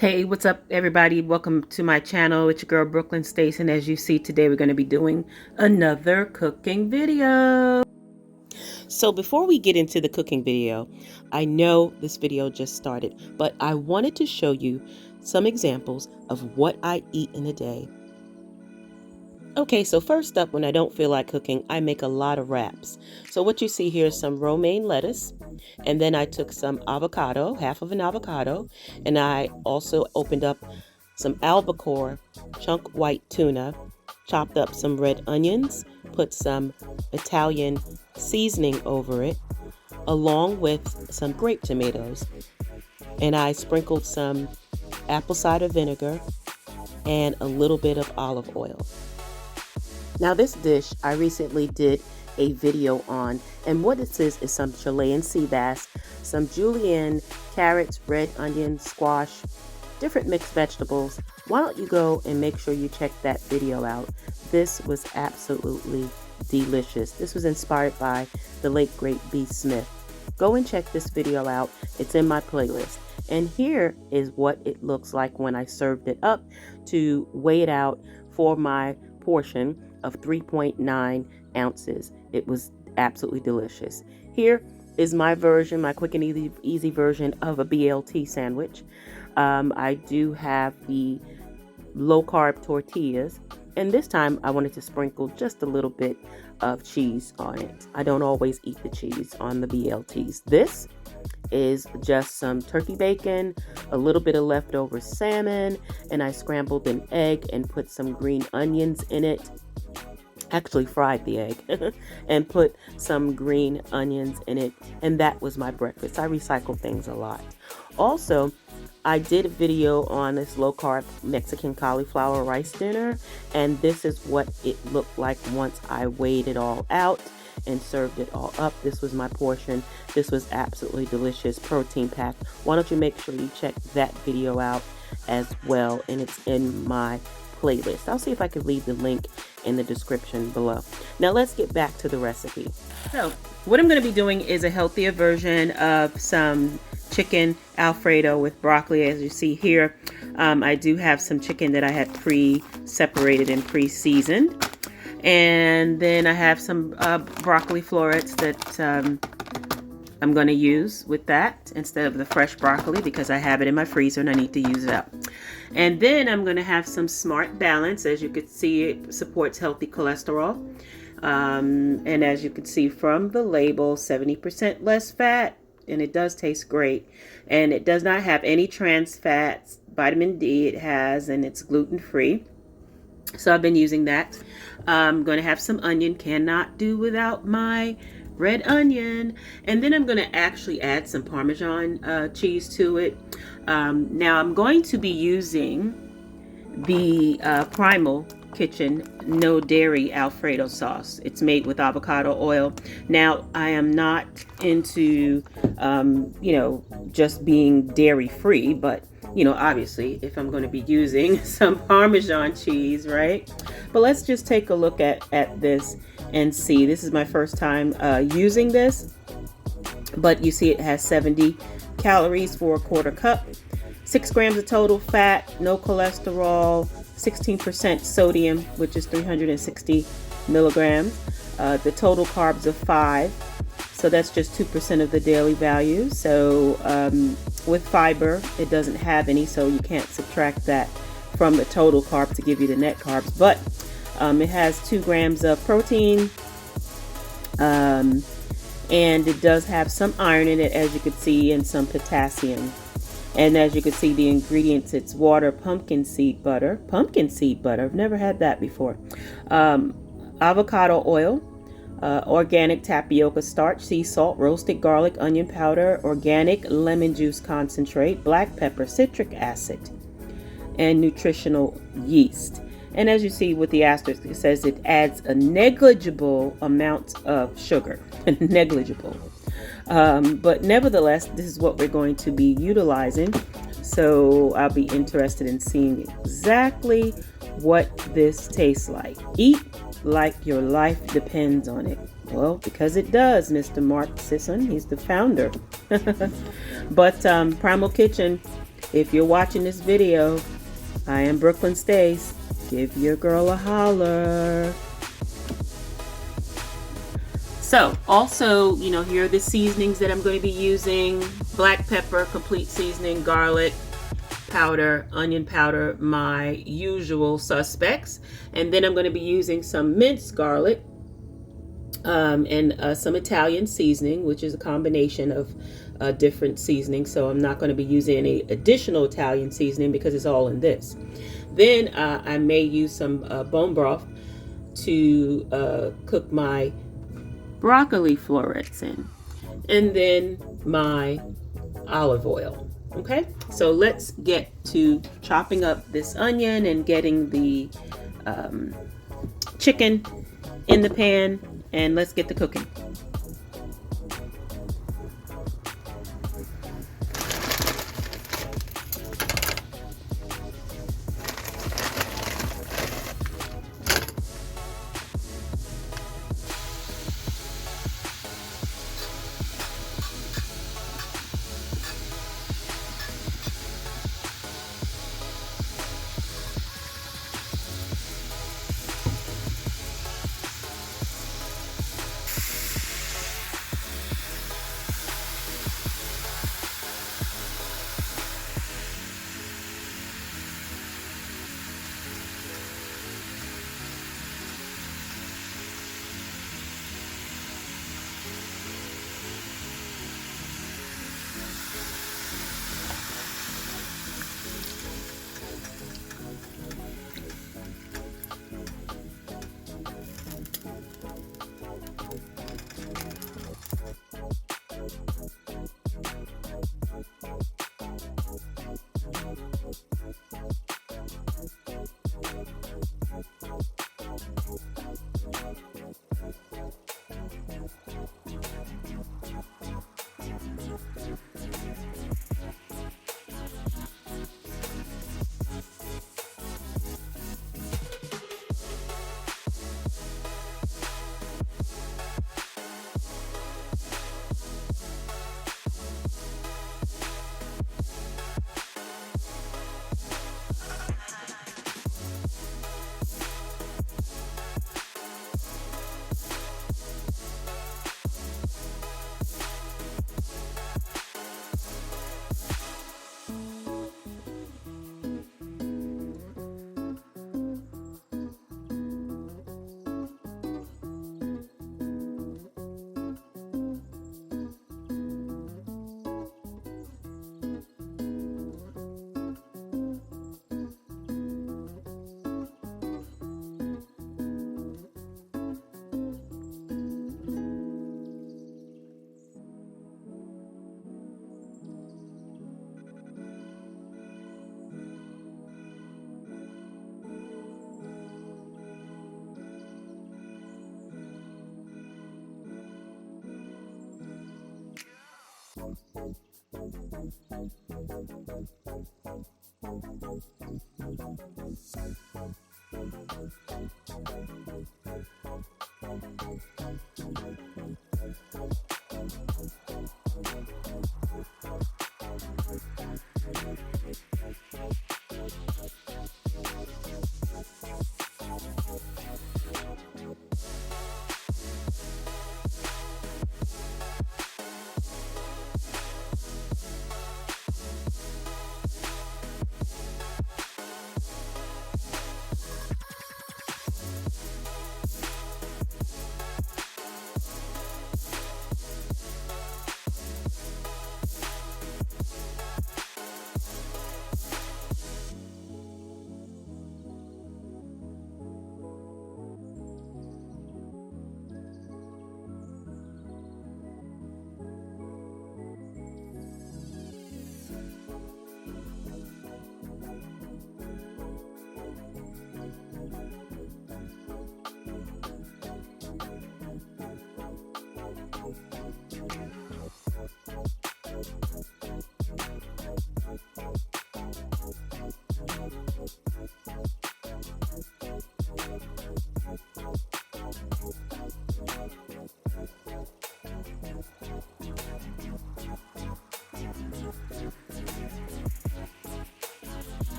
Hey, what's up, everybody? Welcome to my channel. It's your girl, BROOKLYNSTACE, and as you see today, we're going to be doing another cooking video. So before we get into the cooking video, I know this video just started, but I wanted to show you some examples of what I eat in a day. Okay, so first up, when I don't feel like cooking, I make a lot of wraps. So what you see here is some romaine lettuce, and then I took some avocado, half of an avocado, and I also opened up some albacore chunk white tuna, chopped up some red onions, put some Italian seasoning over it, along with some grape tomatoes, and I sprinkled some apple cider vinegar and a little bit of olive oil. Now this dish I recently did a video on, and what this is some Chilean sea bass, some julienne, carrots, red onions, squash, different mixed vegetables. Why don't you go and make sure you check that video out? This was absolutely delicious. This was inspired by the late great B. Smith. Go and check this video out. It's in my playlist. And here is what it looks like when I served it up to weigh it out for my portion of 3.9 ounces. It was absolutely delicious. Here is my version, my quick and easy version of a BLT sandwich. I do have the low carb tortillas, and this time I wanted to sprinkle just a little bit of cheese on it. I don't always eat the cheese on the BLTs. This is just some turkey bacon, a little bit of leftover salmon, and I scrambled an egg and put some green onions in it. Actually fried the egg and put some green onions in it, and that was my breakfast. I recycle things a lot. Also, I did a video on this low carb Mexican cauliflower rice dinner, and this is what it looked like once I weighed it all out and served it all up. This was my portion. This was absolutely delicious, protein packed. Why don't you make sure you check that video out as well, and it's in my playlist. I'll see if I can leave the link in the description below. Now let's get back to the recipe. So what I'm going to be doing is a healthier version of some chicken Alfredo with broccoli. As you see here, I do have some chicken that I had pre-separated and pre-seasoned, and then I have some broccoli florets that I'm going to use with that instead of the fresh broccoli because I have it in my freezer and I need to use it up. And then I'm going to have some Smart Balance. As you can see, it supports healthy cholesterol. And as you can see from the label, 70% less fat, and it does taste great. And it does not have any trans fats. Vitamin D it has, and it's gluten-free. So I've been using that. I'm going to have some onion. Cannot do without my red onion. And then I'm going to actually add some Parmesan cheese to it. Now I'm going to be using the Primal Kitchen no dairy Alfredo sauce. It's made with avocado oil. Now I am not into just being dairy free, but obviously if I'm going to be using some Parmesan cheese, right? But let's just take a look at this and see. This is my first time using this, but you see it has 70 calories for a quarter cup, 6 grams of total fat, no cholesterol, 16% sodium, which is 360 milligrams. The total carbs of 5, so that's just 2% of the daily value. So with fiber, it doesn't have any, so you can't subtract that from the total carb to give you the net carbs. But it has 2 grams of protein, and it does have some iron in it, as you can see, and some potassium. And as you can see, the ingredients, it's water, pumpkin seed butter. I've never had that before. Avocado oil, organic tapioca starch, sea salt, roasted garlic, onion powder, organic lemon juice concentrate, black pepper, citric acid, and nutritional yeast. And as you see with the asterisk, it says it adds a negligible amount of sugar. Negligible. But nevertheless, this is what we're going to be utilizing. So I'll be interested in seeing exactly what this tastes like. Eat like your life depends on it. Well, because it does, Mr. Mark Sisson. He's the founder. But Primal Kitchen if you're watching this video, I am Brooklyn Stace. Give your girl a holler. So also, you know, here are the seasonings that I'm going to be using: black pepper, complete seasoning, garlic powder, onion powder, my usual suspects. And then I'm going to be using some minced garlic and some Italian seasoning, which is a combination of different seasonings. So I'm not going to be using any additional Italian seasoning because it's all in this. Then I may use some bone broth to cook my broccoli florets in, and then my olive oil. Okay, so let's get to chopping up this onion and getting the chicken in the pan, and let's get to cooking.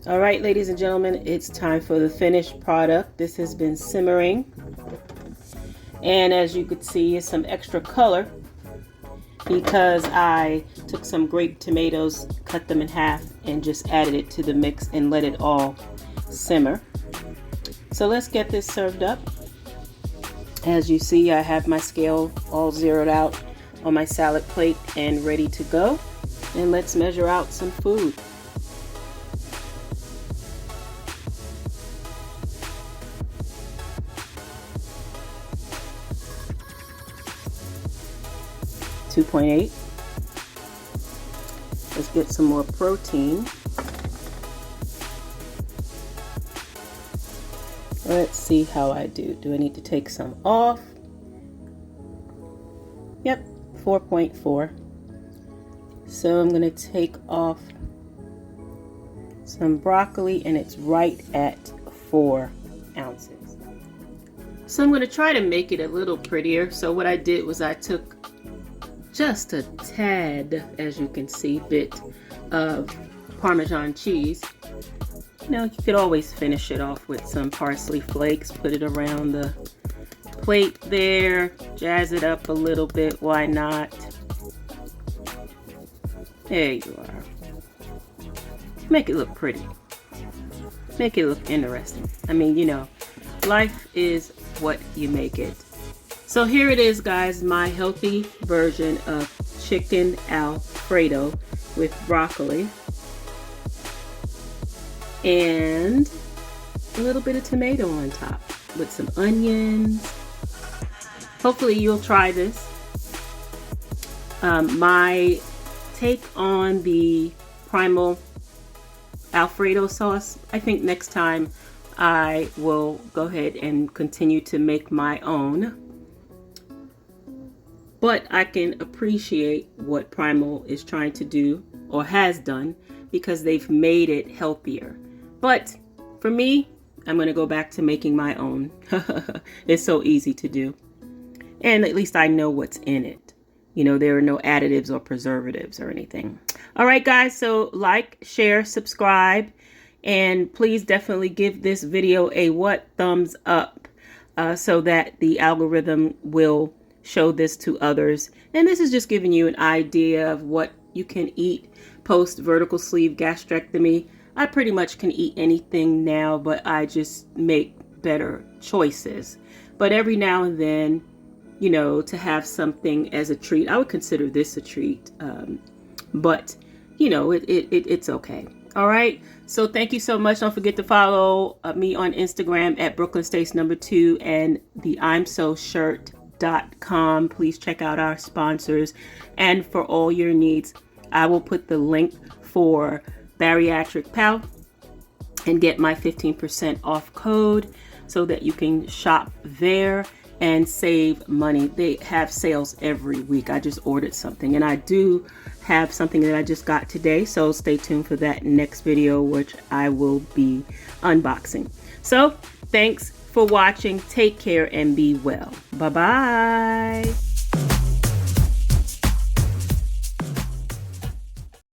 All right, ladies and gentlemen, it's time for the finished product. This has been simmering. And as you could see, it's some extra color because I took some grape tomatoes, cut them in half, and just added it to the mix and let it all simmer. So let's get this served up. As you see, I have my scale all zeroed out on my salad plate and ready to go. And let's measure out some food. .8. Let's get some more protein. Let's see how I do. Do I need to take some off? Yep, 4.4. So I'm going to take off some broccoli, and it's right at 4 ounces. So I'm going to try to make it a little prettier. So what I did was I took just a tad, as you can see, bit of Parmesan cheese. You know, you could always finish it off with some parsley flakes, put it around the plate there, jazz it up a little bit, why not? There you are. Make it look pretty. Make it look interesting. I mean, you know, life is what you make it. So here it is, guys, my healthy version of chicken Alfredo with broccoli and a little bit of tomato on top with some onions. Hopefully you'll try this. My take on the Primal Alfredo sauce, I think next time I will go ahead and continue to make my own. But I can appreciate what Primal is trying to do or has done because they've made it healthier. But for me, I'm going to go back to making my own. It's so easy to do. And at least I know what's in it. You know, there are no additives or preservatives or anything. All right, guys. So like, share, subscribe, and please definitely give this video a thumbs up so that the algorithm will show this to others. And this is just giving you an idea of what you can eat post vertical sleeve gastrectomy. I pretty much can eat anything now, but I just make better choices. But every now and then, you know, to have something as a treat, I would consider this a treat. But you know, it's okay. All right. So thank you so much. Don't forget to follow me on Instagram at BROOKLYNSTACE 2 and the I'mSoShirt.com. Please check out our sponsors. And for all your needs, I will put the link for Bariatric Pal and get my 15% off code so that you can shop there and save money. They have sales every week. I just ordered something, and I do have something that I just got today, so stay tuned for that next video, which I will be unboxing. So thanks for watching. Take care and be well. Bye-bye.